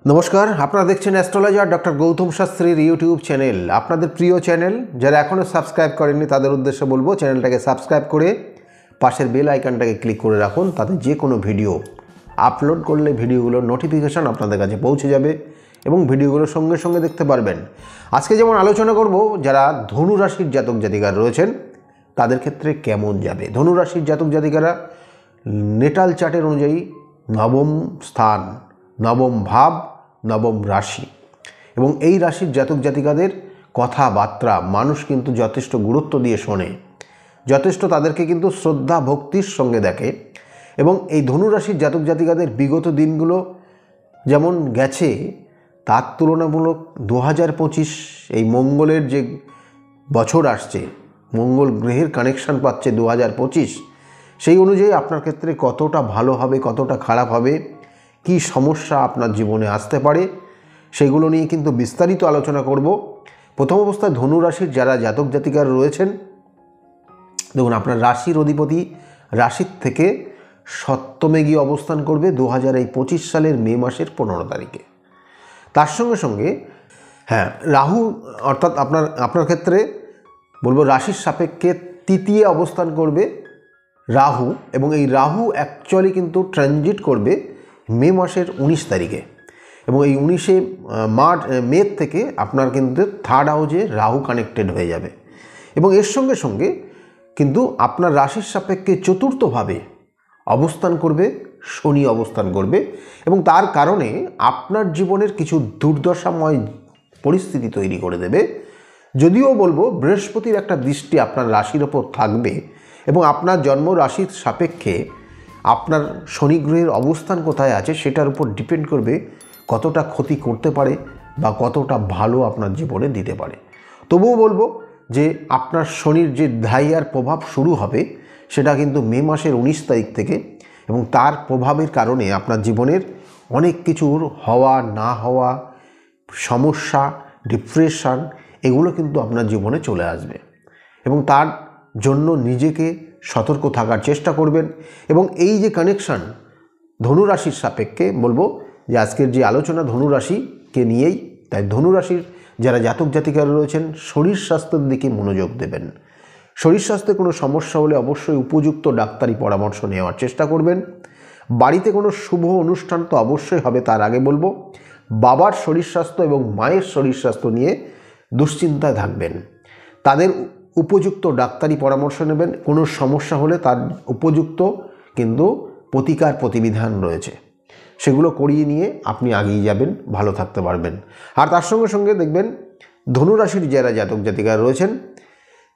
নমস্কার, আপনারা দেখছেন অ্যাস্ট্রোলজার ডক্টর গৌতম শাস্ত্রীর ইউটিউব চ্যানেল। আপনাদের প্রিয় চ্যানেল, যারা এখনও সাবস্ক্রাইব করেননি তাদের উদ্দেশ্যে বলবো চ্যানেলটাকে সাবস্ক্রাইব করে পাশের বেল আইকনটাকে ক্লিক করে রাখুন। তাতে যে কোনো ভিডিও আপলোড করলে ভিডিওগুলোর নোটিফিকেশান আপনাদের কাছে পৌঁছে যাবে এবং ভিডিওগুলোর সঙ্গে সঙ্গে দেখতে পারবেন। আজকে যেমন আলোচনা করব যারা ধনু রাশির জাতক জাতিকারা রয়েছেন তাদের ক্ষেত্রে কেমন যাবে। ধনু রাশির জাতক জাতিকারা নেটাল চার্টের অনুযায়ী নবম স্থান, নবম ভাব, নবম রাশি এবং এই রাশির জাতক জাতিকাদের কথাবার্তা মানুষ কিন্তু যথেষ্ট গুরুত্ব দিয়ে শোনে, যথেষ্ট তাদেরকে কিন্তু শ্রদ্ধা ভক্তির সঙ্গে দেখে। এবং এই ধনু রাশির জাতক জাতিকাদের বিগত দিনগুলো যেমন গেছে তার তুলনামূলক 2025 এই মঙ্গলের যে বছর আসছে, মঙ্গল গ্রহের কানেকশান পাচ্ছে 2025, সেই অনুযায়ী আপনার ক্ষেত্রে কতটা ভালো হবে, কতটা খারাপ হবে, কি সমস্যা আপনার জীবনে আসতে পারে, সেগুলো নিয়ে কিন্তু বিস্তারিত আলোচনা করব। প্রথম অবস্থায় ধনু রাশির যারা জাতক জাতিকারা রয়েছেন, দেখুন আপনার রাশির অধিপতি রাশির থেকে সপ্তমে গিয়ে অবস্থান করবে 2025 সালের মে মাসের 15 তারিখে। তার সঙ্গে সঙ্গে রাহু, অর্থাৎ আপনার ক্ষেত্রে বলবো রাশির সাপেক্ষে তৃতীয় অবস্থান করবে রাহু, এবং এই রাহু অ্যাকচুয়ালি কিন্তু ট্রানজিট করবে মে মাসের 19 তারিখে, এবং এই 19শে মে থেকে আপনার কিন্তু থার্ড হাউসে রাহু কানেক্টেড হয়ে যাবে। এবং এর সঙ্গে সঙ্গে কিন্তু আপনার রাশির সাপেক্ষে চতুর্থভাবে অবস্থান করবে শনি, অবস্থান করবে, এবং তার কারণে আপনার জীবনের কিছু দুর্দশাময় পরিস্থিতি তৈরি করে দেবে। যদিও বলবো বৃহস্পতির একটা দৃষ্টি আপনার রাশির ওপর থাকবে, এবং আপনার জন্ম রাশির সাপেক্ষে আপনার শনি গ্রহের অবস্থান কোথায় আছে সেটার উপর ডিপেন্ড করবে কতটা ক্ষতি করতে পারে বা কতটা ভালো আপনার জীবনে দিতে পারে। তবুও বলবো যে আপনার শনির যে ধাইয়ার প্রভাব শুরু হবে সেটা কিন্তু মে মাসের 19 তারিখ থেকে, এবং তার প্রভাবের কারণে আপনার জীবনের অনেক কিছুর হওয়া না হওয়া, সমস্যা, ডিপ্রেশন, এগুলো কিন্তু আপনার জীবনে চলে আসবে, এবং তার জন্য নিজেকে সতর্ক থাকার চেষ্টা করবেন। এবং এই যে কানেকশান ধনুরাশির সাপেক্ষে বলবো যে আজকের যে আলোচনা ধনুরাশিকে নিয়েই, তাই ধনুরাশির যারা জাতক জাতিকারা রয়েছেন শরীর স্বাস্থ্যের দিকে মনোযোগ দেবেন। শরীর স্বাস্থ্যে কোনো সমস্যা হলে অবশ্যই উপযুক্ত ডাক্তারি পরামর্শ নেওয়ার চেষ্টা করবেন। বাড়িতে কোনো শুভ অনুষ্ঠান তো অবশ্যই হবে, তার আগে বলবো বাবার শরীর স্বাস্থ্য এবং মায়ের শরীর স্বাস্থ্য নিয়ে দুশ্চিন্তায় থাকবেন। তাদের উপযুক্ত ডাক্তারি পরামর্শ নেবেন। কোনো সমস্যা হলে তার উপযুক্ত কিন্তু প্রতিকার প্রতিবিধান রয়েছে, সেগুলো করিয়ে নিয়ে আপনি এগিয়ে যাবেন, ভালো থাকতে পারবেন। আর তার সঙ্গে সঙ্গে দেখবেন ধনুরাশির যারা জাতক জাতিকা রয়েছেন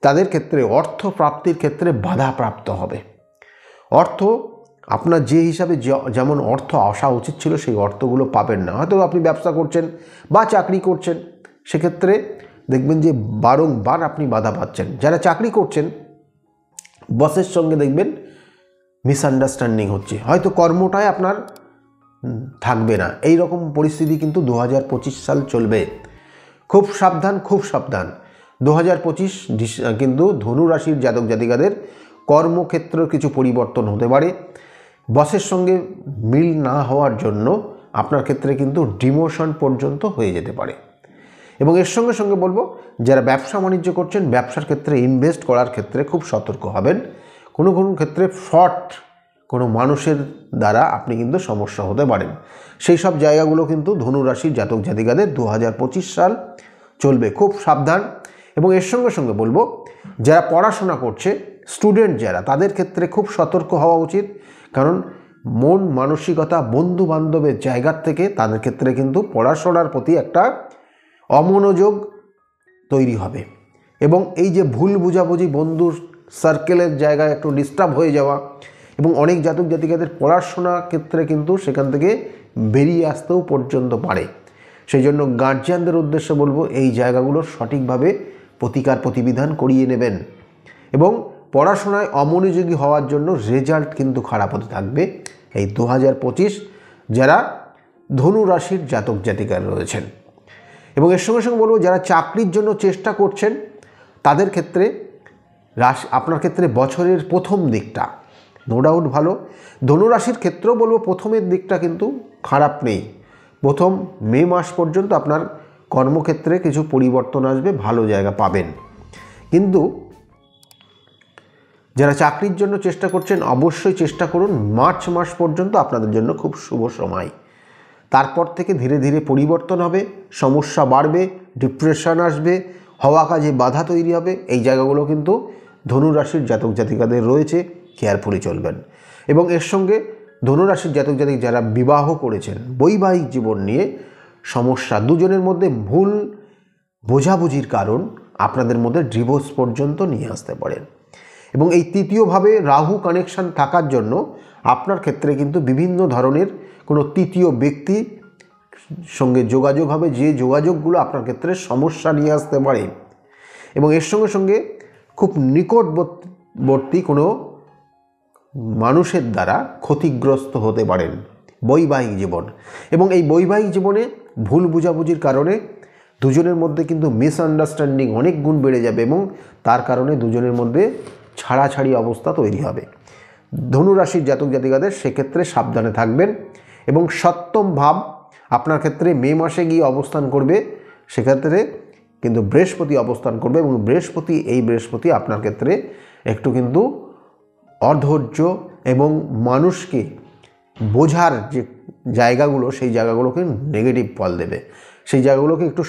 তাদের ক্ষেত্রে অর্থ প্রাপ্তির ক্ষেত্রে বাধা প্রাপ্ত হবে। অর্থ আপনার যে হিসাবে যেমন অর্থ আসা উচিত ছিল সেই অর্থগুলো পাবেন না। হয়তো আপনি ব্যবসা করছেন বা চাকরি করছেন, সেক্ষেত্রে দেখবেন যে বারংবার আপনি বাধা পাচ্ছেন। যারা চাকরি করছেন বসের সঙ্গে দেখবেন মিসআন্ডারস্ট্যান্ডিং হচ্ছে, হয়তো কর্মটাই আপনার থাকবে না, এই রকম পরিস্থিতি কিন্তু 2025 সাল চলবে। খুব সাবধান, খুব সাবধান। 2025 কিন্তু ধনু রাশির জাতক জাতিকাদের কর্মক্ষেত্রের কিছু পরিবর্তন হতে পারে। বসের সঙ্গে মিল না হওয়ার জন্য আপনার ক্ষেত্রে কিন্তু ডিমোশন পর্যন্ত হয়ে যেতে পারে। এবং এর সঙ্গে সঙ্গে বলবো যারা ব্যবসা বাণিজ্য করছেন, ব্যবসার ক্ষেত্রে ইনভেস্ট করার ক্ষেত্রে খুব সতর্ক হবেন। কোনো কোনো ক্ষেত্রে ফ্রড কোনো মানুষের দ্বারা আপনি কিন্তু সমস্যা হতে পারেন। সেই সব জায়গাগুলো কিন্তু ধনু রাশির জাতক জাতিকাদের 2025 সাল চলবে, খুব সাবধান। এবং এর সঙ্গে সঙ্গে বলবো যারা পড়াশোনা করছে, স্টুডেন্ট যারা, তাদের ক্ষেত্রে খুব সতর্ক হওয়া উচিত, কারণ মন মানসিকতা বন্ধু বান্ধবের জায়গার থেকে তাদের ক্ষেত্রে কিন্তু পড়াশোনার প্রতি একটা অমনোযোগ তৈরি হবে, এবং এই যে ভুল বুঝাবুঝি, বন্ধুর সার্কেলের জায়গায় একটু ডিস্টার্ব হয়ে যাওয়া, এবং অনেক জাতক জাতিকাদের পড়াশোনার ক্ষেত্রে কিন্তু সেখান থেকে বেরিয়ে আসতেও পর্যন্ত পারে। সেই জন্য গার্জিয়ানদের উদ্দেশ্যে বলবো এই জায়গাগুলোর সঠিকভাবে প্রতিকার প্রতিবিধান করিয়ে নেবেন, এবং পড়াশোনায় অমনোযোগী হওয়ার জন্য রেজাল্ট কিন্তু খারাপ হতে থাকবে এই 2025 যারা ধনু রাশির জাতক জাতিকারা রয়েছেন। এবং এর সঙ্গে সঙ্গে বলবো যারা চাকরির জন্য চেষ্টা করছেন তাদের ক্ষেত্রে আপনার ক্ষেত্রে বছরের প্রথম দিকটা নো ডাউট ভালো। ধনুরাশির ক্ষেত্রেও বলবো প্রথমের দিকটা কিন্তু খারাপ নেই, প্রথম মে মাস পর্যন্ত আপনার কর্মক্ষেত্রে কিছু পরিবর্তন আসবে, ভালো জায়গা পাবেন। কিন্তু যারা চাকরির জন্য চেষ্টা করছেন অবশ্যই চেষ্টা করুন মার্চ মাস পর্যন্ত আপনাদের জন্য খুব শুভ সময়। তারপর থেকে ধীরে ধীরে পরিবর্তন হবে, সমস্যা বাড়বে, ডিপ্রেশন আসবে, হওয়া কাজে বাধা তৈরি হবে। এই জায়গাগুলো কিন্তু ধনুরাশির জাতক জাতিকাদের রয়েছে, কেয়ারফুলি চলবেন। এবং এর সঙ্গে ধনুরাশির জাতক জাতিক যারা বিবাহ করেছেন, বৈবাহিক জীবন নিয়ে সমস্যা, দুজনের মধ্যে ভুল বোঝাবুঝির কারণ আপনাদের মধ্যে ডিভোর্স পর্যন্ত নিয়ে আসতে পারেন। এবং এই তৃতীয়ভাবে রাহু কানেকশান থাকার জন্য আপনার ক্ষেত্রে কিন্তু বিভিন্ন ধরনের কোনো তৃতীয় ব্যক্তি সঙ্গে যোগাযোগ হবে, যে যোগাযোগগুলো আপনার ক্ষেত্রে সমস্যা নিয়ে আসতে পারে। এবং এর সঙ্গে সঙ্গে খুব নিকটবর্তী কোনো মানুষের দ্বারা ক্ষতিগ্রস্ত হতে পারেন বৈবাহিক জীবন। এবং এই বৈবাহিক জীবনে ভুল বোঝাবুঝির কারণে দুজনের মধ্যে কিন্তু মিসআন্ডারস্ট্যান্ডিং অনেক গুণ বেড়ে যাবে এবং তার কারণে দুজনের মধ্যে ছাড়াছাড়ি অবস্থা তৈরি হবে। ধনুরাশির জাতক জাতিকাদের সেক্ষেত্রে সাবধানে থাকবেন। এবং সপ্তম ভাব আপনার ক্ষেত্রে মে মাসে গিয়ে অবস্থান করবে, সেক্ষেত্রে কিন্তু বৃহস্পতি অবস্থান করবে। এবং বৃহস্পতি আপনার ক্ষেত্রে একটু কিন্তু অধৈর্য এবং মানুষকে বোঝার যে জায়গাগুলো, সেই জায়গাগুলোকে নেগেটিভ ফল দেবে, সেই জায়গাগুলোকে একটু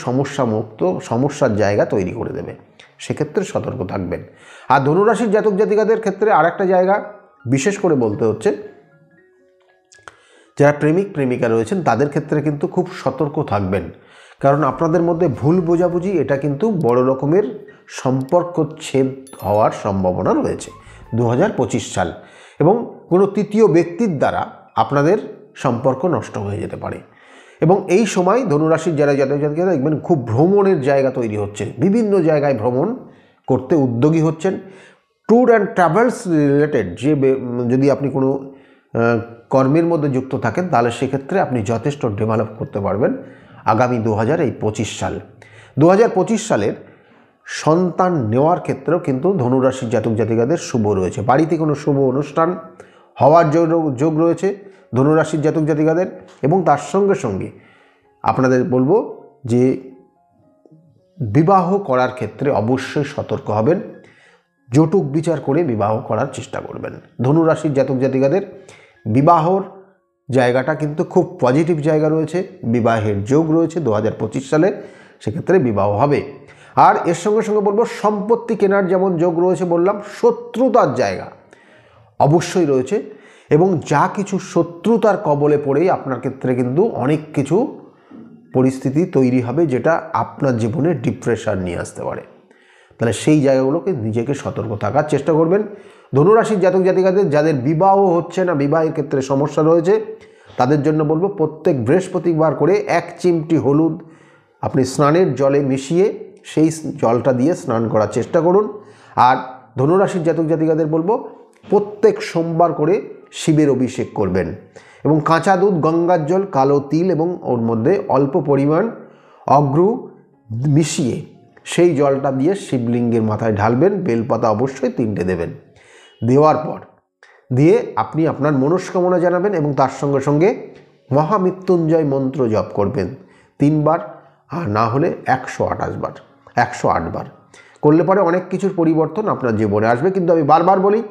সমস্যার জায়গা তৈরি করে দেবে। সেক্ষেত্রে সতর্ক থাকবেন। আর ধনুরাশির জাতক জাতিকাদের ক্ষেত্রে আরেকটা জায়গা বিশেষ করে বলতে হচ্ছে, যারা প্রেমিক প্রেমিকা রয়েছেন তাদের ক্ষেত্রে কিন্তু খুব সতর্ক থাকবেন। কারণ আপনাদের মধ্যে ভুল বোঝাবুঝি, এটা কিন্তু বড় রকমের সম্পর্ক ছেদ হওয়ার সম্ভাবনা রয়েছে 2025 সাল। এবং কোনো তৃতীয় ব্যক্তির দ্বারা আপনাদের সম্পর্ক নষ্ট হয়ে যেতে পারে। এবং এই সময় ধনুরাশির যারা জাতক জাতিকারা দেখবেন খুব ভ্রমণের জায়গা তৈরি হচ্ছে, বিভিন্ন জায়গায় ভ্রমণ করতে উদ্যোগী হচ্ছেন। ট্যুর অ্যান্ড ট্রাভেলস রিলেটেড যদি আপনি কোনো কর্মের মধ্যে যুক্ত থাকেন, তাহলে সেক্ষেত্রে আপনি যথেষ্ট ডেভেলপ করতে পারবেন আগামী 2025 সাল। 2025 সালের সন্তান নেওয়ার ক্ষেত্রেও কিন্তু ধনুরাশির জাতক জাতিকাদের শুভ রয়েছে। বাড়িতে কোনো শুভ অনুষ্ঠান হওয়ার যোগ রয়েছে ধনুরাশির জাতক জাতিকাদের। এবং তার সঙ্গে সঙ্গে আপনাদের বলবো যে বিবাহ করার ক্ষেত্রে অবশ্যই সতর্ক হবেন, যৌতুক বিচার করে বিবাহ করার চেষ্টা করবেন। ধনুরাশির জাতক জাতিকাদের বিবাহর জায়গাটা কিন্তু খুব পজিটিভ জায়গা রয়েছে, বিবাহের যোগ রয়েছে 2025 সালে, সেক্ষেত্রে বিবাহ হবে। আর এর সঙ্গে সঙ্গে বলবো সম্পত্তি কেনার যেমন যোগ রয়েছে বললাম, শত্রুতার জায়গা অবশ্যই রয়েছে। এবং যা কিছু শত্রুতার কবলে পড়েই আপনার ক্ষেত্রে কিন্তু অনেক কিছু পরিস্থিতি তৈরি হবে, যেটা আপনার জীবনে ডিপ্রেশন নিয়ে আসতে পারে। তাহলে সেই জায়গাগুলোকে নিজেকে সতর্ক থাকার চেষ্টা করবেন। ধনুরাশির জাতক জাতিকাদের যাদের বিবাহ হচ্ছে না, বিবাহের ক্ষেত্রে সমস্যা রয়েছে, তাদের জন্য বলবো প্রত্যেক বৃহস্পতিবার করে 1 চিমটি হলুদ আপনি স্নানের জলে মিশিয়ে সেই জলটা দিয়ে স্নান করার চেষ্টা করুন। আর ধনুরাশির জাতক জাতিকাদের বলবো প্রত্যেক সোমবার করে শিবের অভিষেক করবেন। এবং কাঁচা দুধ, গঙ্গার জল, কালো তিল এবং ওর মধ্যে অল্প পরিমাণ অগ্রু মিশিয়ে সেই জলটা দিয়ে শিবলিঙ্গের মাথায় ঢালবেন। বেলপাতা অবশ্যই 3টে দেবেন। দেওয়ার পর দিয়ে আপনি আপনার মনস্কামনা জানাবেন এবং তার সঙ্গে সঙ্গে মহামৃত্যুঞ্জয় মন্ত্র জপ করবেন 3 বার, আর না হলে 108 বার করলে পরে অনেক কিছুর পরিবর্তন আপনার জীবনে আসবে। কিন্তু আমি বারবার বলি,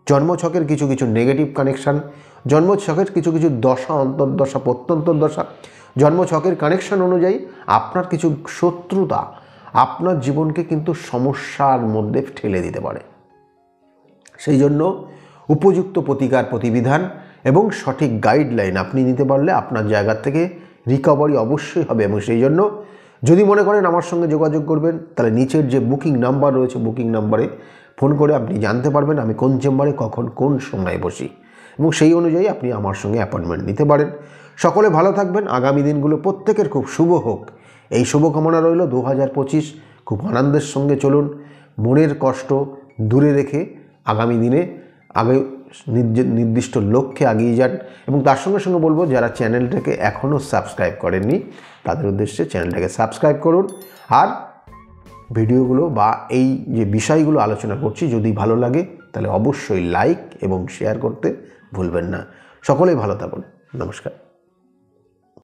জন্মছকের কিছু কিছু নেগেটিভ কানেকশান, জন্মছকের কিছু কিছু দশা, অন্তর্দশা, প্রত্যন্তর দশা, জন্মছকের কানেকশান অনুযায়ী আপনার কিছু শত্রুতা আপনার জীবনকে কিন্তু সমস্যার মধ্যে ঠেলে দিতে পারে। সেই জন্য উপযুক্ত প্রতিকার প্রতিবিধান এবং সঠিক গাইডলাইন আপনি নিতে পারলে আপনার জায়গা থেকে রিকভারি অবশ্যই হবে। এবং সেই জন্য যদি মনে করেন আমার সঙ্গে যোগাযোগ করবেন, তাহলে নিচের যে বুকিং নাম্বার রয়েছে, বুকিং নাম্বারে ফোন করে আপনি জানতে পারবেন আমি কোন চেম্বারে কখন কোন সময় বসি, এবং সেই অনুযায়ী আপনি আমার সঙ্গে অ্যাপয়েন্টমেন্ট নিতে পারেন। সকলে ভালো থাকবেন। আগামী দিনগুলো প্রত্যেকের খুব শুভ হোক, এই শুভকামনা রইল। 2025 খুব আনন্দের সঙ্গে চলুন, মনের কষ্ট দূরে রেখে আগামী দিনে নির্দিষ্ট লক্ষ্যে এগিয়ে যান। এবং তার সঙ্গে সঙ্গে বলবো, যারা চ্যানেলটাকে এখনও সাবস্ক্রাইব করেননি তাদের উদ্দেশ্যে চ্যানেলটাকে সাবস্ক্রাইব করুন। আর ভিডিওগুলো বা এই যে বিষয়গুলো আলোচনা করছি যদি ভালো লাগে তাহলে অবশ্যই লাইক এবং শেয়ার করতে ভুলবেন না। সকলেই ভালো থাকুন। নমস্কার।